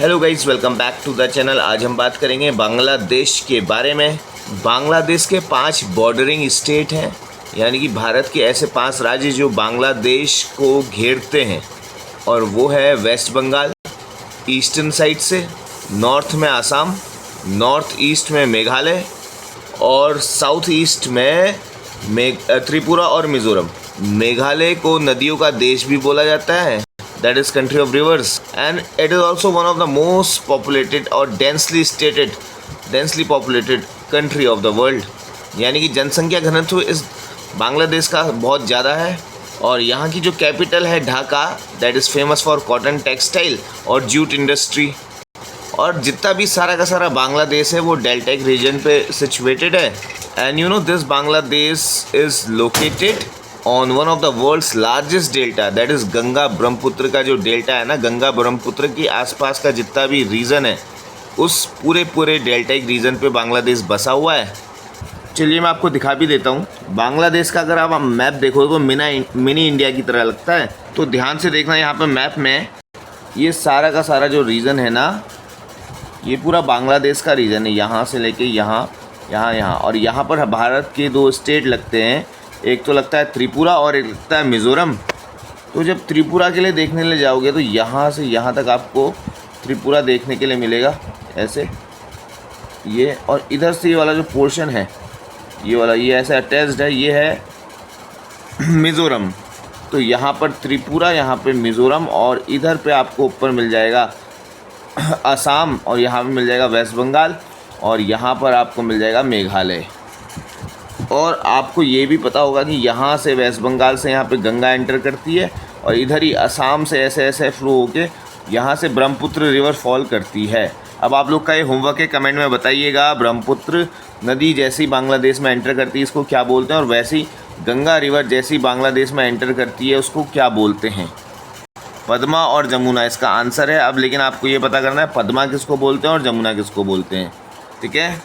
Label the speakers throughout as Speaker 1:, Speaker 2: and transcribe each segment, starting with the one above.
Speaker 1: Hello guys, welcome back to the channel. आज हम बात करेंगे बांग्लादेश के बारे में। बांग्लादेश के 5 बॉर्डरिंग स्टेट हैं, यानी कि भारत के ऐसे 5 राज्य जो बांग्लादेश को घेरते हैं, और वो है वेस्ट बंगाल ईस्टर्न साइड से, नॉर्थ में आसाम, नॉर्थ ईस्ट में मेघालय और साउथ ईस्ट में त्रिपुरा और मिज़ोरम। मेघालय को नदियों का देश भी बोला जाता है, that is country of rivers, and it is also one of the most populated और densely populated country of the world। यानी कि जनसंख्या घनत्व इस बांग्लादेश का बहुत ज़्यादा है। और यहाँ की जो कैपिटल है Dhaka, that is famous for cotton textile और जूट इंडस्ट्री। और जितना भी सारा का सारा बांग्लादेश है वो डेल्टेक रीजन पे सिचुएटेड है। And you know this Bangladesh is located on one of the world's largest delta, that is Ganga Brahmaputra का जो डेल्टा है ना, गंगा ब्रह्मपुत्र के आसपास का जितना भी रीजन है उस पूरे डेल्टाइक रीजन पे बांग्लादेश बसा हुआ है। चलिए मैं आपको दिखा भी देता हूँ। बांग्लादेश का अगर आप मैप देखो तो मिनी इंडिया की तरह लगता है। तो ध्यान से देखना, यहाँ पे मैप में ये सारा का सारा जो रीजन है ना, ये पूरा बांग्लादेश का रीजन है, यहाँ से लेके यहाँ और यहाँ पर भारत के 2 स्टेट लगते हैं। एक तो लगता है त्रिपुरा और एक लगता है मिज़ोरम। तो जब त्रिपुरा के लिए देखने ले जाओगे तो यहाँ से यहाँ तक आपको त्रिपुरा देखने के लिए मिलेगा, ऐसे ये। और इधर से ये वाला जो पोर्शन है, ये वाला, ये ऐसे अटैच्ड है, ये है मिज़ोरम। तो यहाँ पर त्रिपुरा, यहाँ पे मिज़ोरम, और इधर पे आपको ऊपर मिल जाएगा असम, और यहाँ पे मिल जाएगा वेस्ट बंगाल, और यहाँ पर आपको मिल जाएगा मेघालय। और आपको ये भी पता होगा कि यहाँ से वेस्ट बंगाल से यहाँ पे गंगा एंटर करती है, और इधर ही असम से ऐसे फ्लो होके यहाँ से ब्रह्मपुत्र रिवर फॉल करती है। अब आप लोग का ये होमवर्क है, कमेंट में बताइएगा, ब्रह्मपुत्र नदी जैसी बांग्लादेश में एंटर करती है इसको क्या बोलते हैं, और वैसी गंगा रिवर जैसी बांग्लादेश में एंटर करती है उसको क्या बोलते हैं। पद्मा और जमुना इसका आंसर है। अब लेकिन आपको ये पता करना है पद्मा किसको बोलते हैं और जमुना किसको बोलते हैं, ठीक है।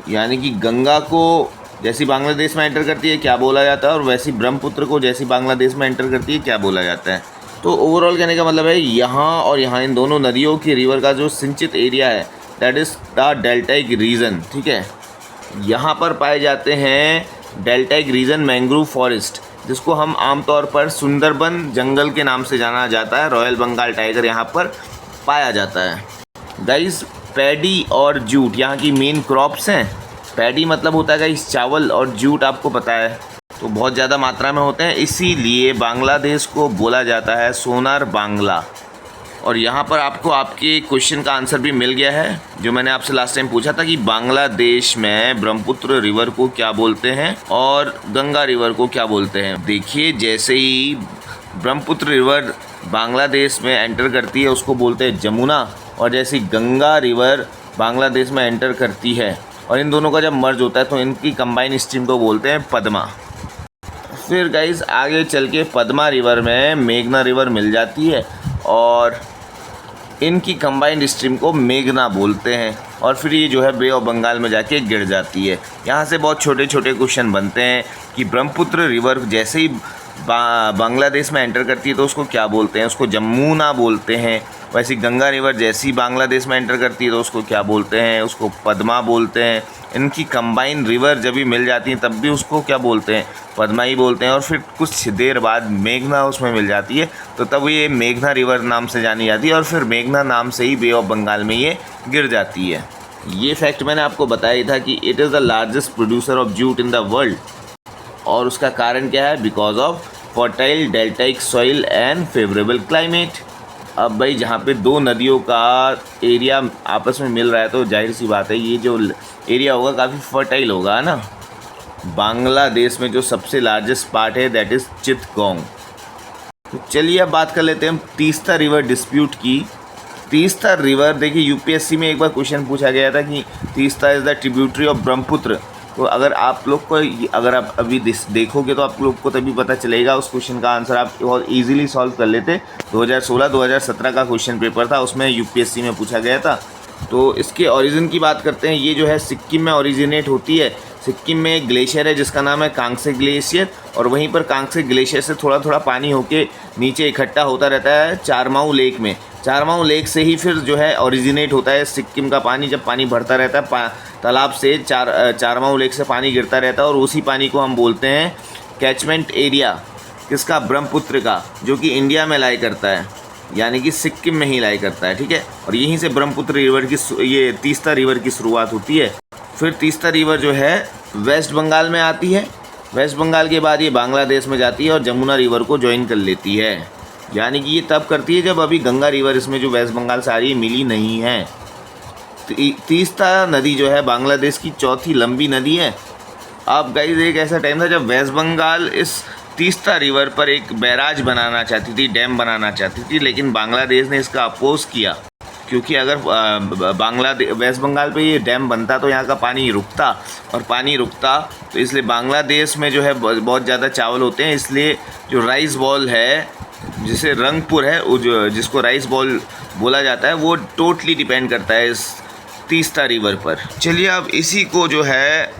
Speaker 1: यानी कि गंगा को जैसी बांग्लादेश में एंटर करती है क्या बोला जाता है, और वैसी ब्रह्मपुत्र को जैसी बांग्लादेश में एंटर करती है क्या बोला जाता है। तो ओवरऑल कहने का मतलब है यहाँ और यहाँ इन दोनों नदियों की रिवर का जो सिंचित एरिया है that is the deltaic region, ठीक है। यहाँ पर पाए जाते हैं डेल्टाइक रीजन मैंग्रोव फॉरेस्ट, जिसको हम आमतौर पर सुंदरबन जंगल के नाम से जाना जाता है। रॉयल बंगाल टाइगर यहाँ पर पाया जाता है। गाइस, पैडी और जूट यहाँ की मेन क्रॉप्स हैं। पैडी मतलब होता है गाइस चावल, और जूट आपको पता है तो बहुत ज़्यादा मात्रा में होते हैं, इसीलिए बांग्लादेश को बोला जाता है सोनार बांग्ला। और यहाँ पर आपको आपके क्वेश्चन का आंसर भी मिल गया है, जो मैंने आपसे लास्ट टाइम पूछा था कि बांग्लादेश में ब्रह्मपुत्र रिवर को क्या बोलते हैं और गंगा रिवर को क्या बोलते हैं। देखिए, जैसे ही ब्रह्मपुत्र रिवर बांग्लादेश में एंटर करती है उसको बोलते हैं जमुना, और जैसी गंगा रिवर बांग्लादेश में एंटर करती है और इन दोनों का जब मर्ज होता है तो इनकी कंबाइन स्ट्रीम को बोलते हैं पद्मा। फिर गाइस आगे चल के पद्मा रिवर में मेघना रिवर मिल जाती है, और इनकी कंबाइंड स्ट्रीम को मेघना बोलते हैं, और फिर ये जो है बे ऑफ बंगाल में जाके गिर जाती है। यहाँ से बहुत छोटे छोटे क्वेश्चन बनते हैं कि ब्रह्मपुत्र रिवर जैसे ही बांग्लादेश में एंटर करती है तो उसको क्या बोलते हैं, उसको जमुना बोलते हैं। वैसी गंगा रिवर जैसी बांग्लादेश में एंटर करती है तो उसको क्या बोलते हैं, उसको पद्मा बोलते हैं। इनकी कंबाइन रिवर जब भी मिल जाती है तब भी उसको क्या बोलते हैं, पद्मा ही बोलते हैं। और फिर कुछ देर बाद मेघना उसमें मिल जाती है तो तब ये मेघना रिवर नाम से जानी जाती है, और फिर मेघना नाम से ही बे ऑफ बंगाल में ये गिर जाती है। ये फैक्ट मैंने आपको बताया था कि it is the largest producer of jute in the world, और उसका कारण क्या है, because of fertile deltaic soil and favourable climate. अब भाई जहाँ पे 2 नदियों का एरिया आपस में मिल रहा है तो जाहिर सी बात है ये जो एरिया होगा काफ़ी फर्टाइल होगा ना। बांग्लादेश में जो सबसे लार्जेस्ट पार्ट है दैट इज़ चित्तगोंग। तो चलिए अब बात कर लेते हैं हम तीस्ता रिवर डिस्प्यूट की। तीस्ता रिवर, देखिए यूपीएससी में एक बार क्वेश्चन पूछा गया था कि Teesta is the tributary of Brahmaputra. तो अगर आप लोग को, अगर आप अभी देखोगे तो आप लोग को तभी पता चलेगा, उस क्वेश्चन का आंसर आप बहुत इजीली सॉल्व कर लेते। 2016-2017 का क्वेश्चन पेपर था, उसमें यूपीएससी में पूछा गया था। तो इसके ओरिजिन की बात करते हैं। ये जो है सिक्किम में ओरिजिनेट होती है। सिक्किम में एक ग्लेशियर है जिसका नाम है कांगसे ग्लेशियर, और वहीं पर कांगसे ग्लेशियर से थोड़ा थोड़ा पानी होके नीचे इकट्ठा होता रहता है चारमाऊ लेक में। चारमाउ लेक से ही फिर जो है ओरिजिनेट होता है सिक्किम का पानी। जब पानी बढ़ता रहता है तालाब से चारमाउ लेक से पानी गिरता रहता है और उसी पानी को हम बोलते हैं कैचमेंट एरिया किसका, ब्रह्मपुत्र का, जो कि इंडिया में लाई करता है, यानी कि सिक्किम में ही लाई करता है, ठीक है। और यहीं से ब्रह्मपुत्र रिवर की ये तीस्ता रिवर की शुरुआत होती है। फिर तीस्ता रिवर जो है वेस्ट बंगाल में आती है, वेस्ट बंगाल के बाद ये बांग्लादेश में जाती है और जमुना रिवर को ज्वाइन कर लेती है। यानी कि ये तब करती है जब अभी गंगा रिवर इसमें जो वेस्ट बंगाल से आ रही है मिली नहीं है। तीस्ता नदी जो है बांग्लादेश की चौथी लंबी नदी है। अब गाइस एक ऐसा टाइम था जब वेस्ट बंगाल इस तीस्ता रिवर पर एक बैराज बनाना चाहती थी, डैम बनाना चाहती थी, लेकिन बांग्लादेश ने इसका अपोज किया, क्योंकि अगर वेस्ट बंगाल पे ये डैम बनता तो यहाँ का पानी रुकता, और पानी रुकता तो इसलिए बांग्लादेश में जो है बहुत ज़्यादा चावल होते हैं, इसलिए जो राइस बॉल है जिसे रंगपुर है जिसको राइस बॉल बोला जाता है वो टोटली डिपेंड करता है इस तीस्ता रिवर पर। चलिए अब इसी को जो है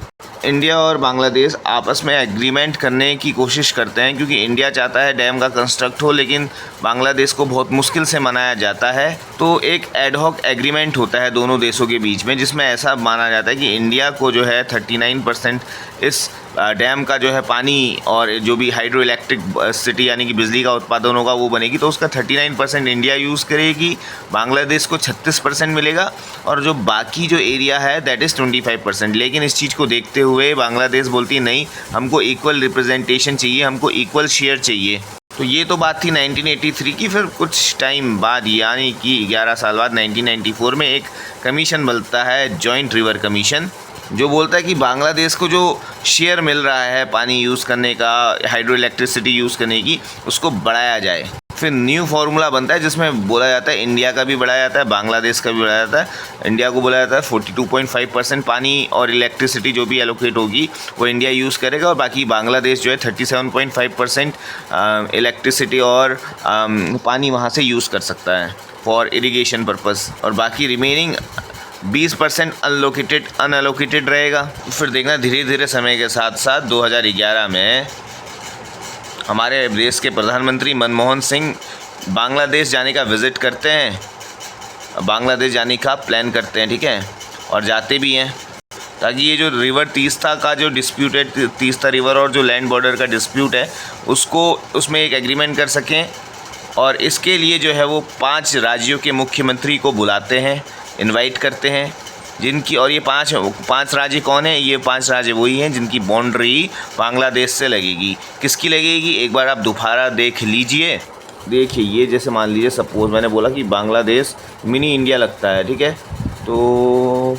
Speaker 1: इंडिया और बांग्लादेश आपस में एग्रीमेंट करने की कोशिश करते हैं, क्योंकि इंडिया चाहता है डैम का कंस्ट्रक्ट हो, लेकिन बांग्लादेश को बहुत मुश्किल से मनाया जाता है। तो एक एडहॉक एग्रीमेंट होता है दोनों देशों के बीच में, जिसमें ऐसा माना जाता है कि इंडिया को जो है 39% इस डैम का जो है पानी और जो भी हाइड्रो इलेक्ट्रिक सिटी यानी कि बिजली का उत्पादन होगा वो बनेगी, तो उसका 39% इंडिया यूज़ करेगी, बांग्लादेश को 36% मिलेगा, और जो बाकी जो एरिया है दैट इज़ 25%। लेकिन इस चीज़ को देखते हुए बांग्लादेश बोलती है नहीं, हमको इक्वल रिप्रेजेंटेशन चाहिए, हमको इक्वल शेयर चाहिए। तो ये तो बात थी 1983 की। फिर कुछ टाइम बाद यानी कि 11 साल बाद 1994 में एक कमीशन बनता है, जॉइंट रिवर कमीशन, जो बोलता है कि बांग्लादेश को जो शेयर मिल रहा है पानी यूज़ करने का, हाइड्रो इलेक्ट्रिसिटी यूज़ करने की, उसको बढ़ाया जाए। फिर न्यू फार्मूला बनता है जिसमें बोला जाता है इंडिया का भी बढ़ाया जाता है, बांग्लादेश का भी बढ़ाया जाता है। इंडिया को बोला जाता है 42.5% पानी और इलेक्ट्रिसिटी जो भी एलोकेट होगी वो इंडिया यूज़ करेगा, और बाकी बांग्लादेश जो है 37.5% इलेक्ट्रिसिटी और पानी वहाँ से यूज़ कर सकता है फॉर इरीगेशन पर्पज़, और बाकी रिमेनिंग 20% अनएलोकेटेड रहेगा। फिर देखना धीरे धीरे समय के साथ साथ 2011 में हमारे देश के प्रधानमंत्री मनमोहन सिंह बांग्लादेश जाने का विज़िट करते हैं, बांग्लादेश जाने का प्लान करते हैं, ठीक है, और जाते भी हैं, ताकि ये जो रिवर तीस्ता का जो डिस्प्यूट है, तीस्ता रिवर और जो लैंड बॉर्डर का डिस्प्यूट है, उसको उसमें एक एग्रीमेंट कर सकें। और इसके लिए जो है वो 5 राज्यों के मुख्यमंत्री को बुलाते हैं, इनवाइट करते हैं, जिनकी, और ये पांच राज्य कौन है, ये 5 राज्य वही हैं जिनकी बाउंड्री बांग्लादेश से लगेगी। किसकी लगेगी एक बार आप दोबारा देख लीजिए। देखिए ये जैसे मान लीजिए सपोज़ मैंने बोला कि बांग्लादेश मिनी इंडिया लगता है, ठीक है, तो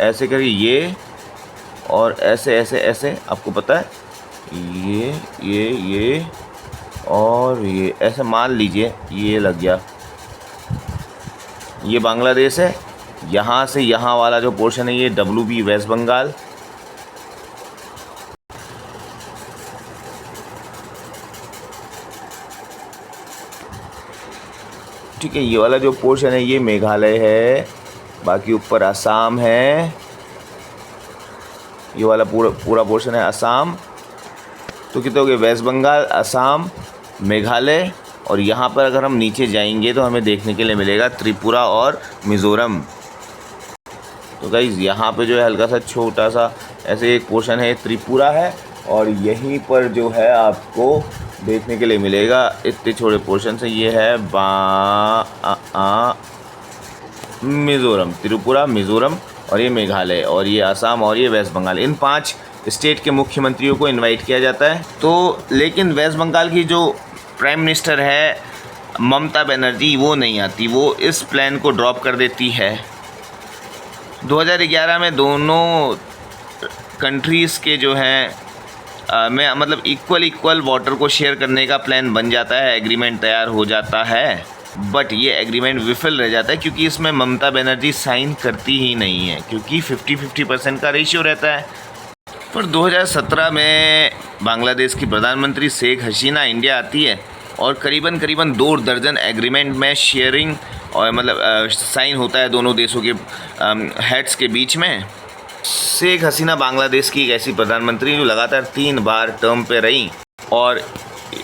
Speaker 1: ऐसे करिए ये और ऐसे ऐसे ऐसे, आपको पता है ये और ये ऐसे मान लीजिए ये लग गया, ये बांग्लादेश है। यहाँ से यहाँ वाला जो पोर्शन है ये WB वेस्ट बंगाल, ठीक है, ये वाला जो पोर्शन है ये मेघालय है, बाकी ऊपर असम है, ये वाला पूरा पोर्शन है असम। तो कितने हो गए, वेस्ट बंगाल, असम, मेघालय, और यहाँ पर अगर हम नीचे जाएंगे तो हमें देखने के लिए मिलेगा त्रिपुरा और मिज़ोरम। तो गाइस यहाँ पे जो है हल्का सा छोटा सा ऐसे एक पोर्शन है त्रिपुरा है, और यहीं पर जो है आपको देखने के लिए मिलेगा इतने छोटे पोर्शन से ये है मिज़ोरम, त्रिपुरा, मिज़ोरम, और ये मेघालय, और ये असम, और ये वेस्ट बंगाल। इन 5 स्टेट के मुख्यमंत्रियों को इनवाइट किया जाता है। तो लेकिन वेस्ट बंगाल की जो प्राइम मिनिस्टर है ममता बनर्जी वो नहीं आती, वो इस प्लान को ड्रॉप कर देती है। 2011 में दोनों कंट्रीज़ के जो हैं में मतलब इक्वल वाटर को शेयर करने का प्लान बन जाता है, एग्रीमेंट तैयार हो जाता है, बट ये एग्रीमेंट विफल रह जाता है क्योंकि इसमें ममता बनर्जी साइन करती ही नहीं है, क्योंकि 50-50% का रेशियो रहता है। फिर 2017 में बांग्लादेश की प्रधानमंत्री शेख हसीना इंडिया आती है, और करीबन 2 दर्जन एग्रीमेंट में शेयरिंग और मतलब साइन होता है दोनों देशों के हेड्स के बीच में। शेख हसीना बांग्लादेश की एक ऐसी प्रधानमंत्री जो लगातार 3 बार टर्म पे रही, और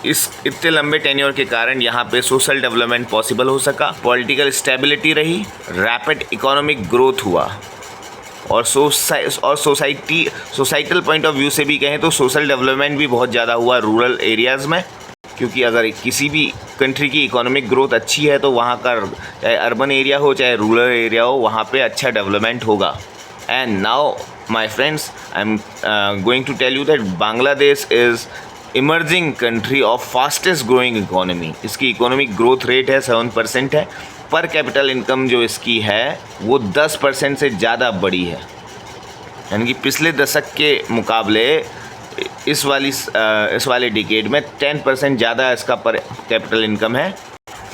Speaker 1: इस इतने लंबे टेन्योर के कारण यहाँ पे सोशल डेवलपमेंट पॉसिबल हो सका, पॉलिटिकल स्टेबिलिटी रही, रैपिड इकोनॉमिक ग्रोथ हुआ और सोसाइटल पॉइंट ऑफ व्यू से भी कहें तो सोशल डेवलपमेंट भी बहुत ज़्यादा हुआ रूरल एरियाज़ में, क्योंकि अगर किसी भी कंट्री की इकोनॉमिक ग्रोथ अच्छी है तो वहाँ का चाहे अर्बन एरिया हो चाहे रूरल एरिया हो वहाँ पे अच्छा डेवलपमेंट होगा। And now my friends, I am going to tell you that Bangladesh is emerging country of fastest growing economy. इसकी इकोनॉमिक ग्रोथ रेट है 7% है, पर कैपिटल इनकम जो इसकी है वो 10% से ज़्यादा बड़ी है, यानी कि पिछले दशक के मुकाबले इस वाले डिकेड में 10% ज़्यादा इसका पर कैपिटल इनकम है।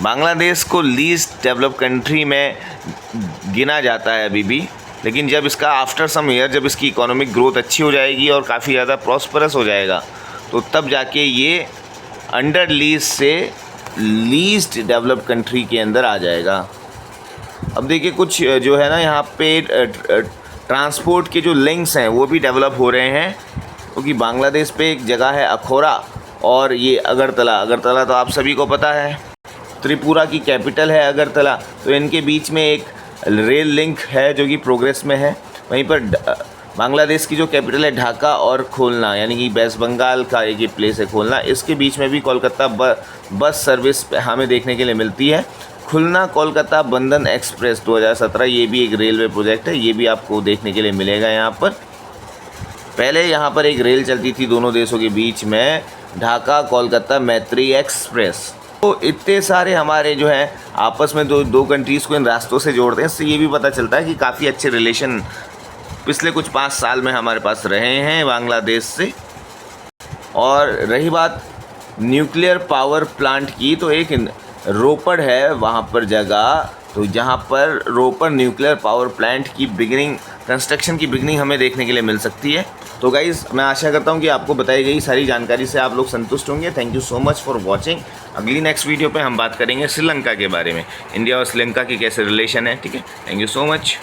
Speaker 1: बांग्लादेश को लीस्ट डेवलप कंट्री में गिना जाता है अभी भी, लेकिन जब इसका आफ्टर सम ईयर जब इसकी इकोनॉमिक ग्रोथ अच्छी हो जाएगी और काफ़ी ज़्यादा प्रॉस्परस हो जाएगा तो तब जाके ये अंडर लीज से लीस्ट डेवलप कंट्री के अंदर आ जाएगा। अब देखिए कुछ जो है ना यहाँ पे ट्रांसपोर्ट के जो लिंक्स हैं वो भी डेवलप हो रहे हैं, क्योंकि बांग्लादेश पे एक जगह है अखोरा और ये अगरतला तो आप सभी को पता है, त्रिपुरा की कैपिटल है अगरतला, तो इनके बीच में एक रेल लिंक है जो कि प्रोग्रेस में है। वहीं पर बांग्लादेश की जो कैपिटल है ढाका और खुलना, यानी कि वेस्ट बंगाल का एक ये प्लेस है खुलना, इसके बीच में भी कोलकाता बस सर्विस हमें देखने के लिए मिलती है। खुलना कोलकाता बंधन एक्सप्रेस 2017 ये भी एक रेलवे प्रोजेक्ट है, ये भी आपको देखने के लिए मिलेगा यहाँ पर। पहले यहाँ पर एक रेल चलती थी दोनों देशों के बीच में, ढाका कोलकाता मैत्री एक्सप्रेस। तो इतने सारे हमारे जो है आपस में दो कंट्रीज़ को इन रास्तों से जोड़ते हैं। इससे ये भी पता चलता है कि काफ़ी अच्छे रिलेशन पिछले कुछ 5 साल में हमारे पास रहे हैं बांग्लादेश से। और रही बात न्यूक्लियर पावर प्लांट की, तो एक रोपड़ है वहाँ पर जगह, तो जहाँ पर रोपड़ न्यूक्लियर पावर प्लांट की कंस्ट्रक्शन की बिगनिंग हमें देखने के लिए मिल सकती है। तो गाइज़ मैं आशा करता हूँ कि आपको बताई गई सारी जानकारी से आप लोग संतुष्ट होंगे। Thank you so much for watching. अगली नेक्स्ट वीडियो पे हम बात करेंगे श्रीलंका के बारे में, इंडिया और श्रीलंका की कैसे रिलेशन है। ठीक है, थैंक यू सो मच।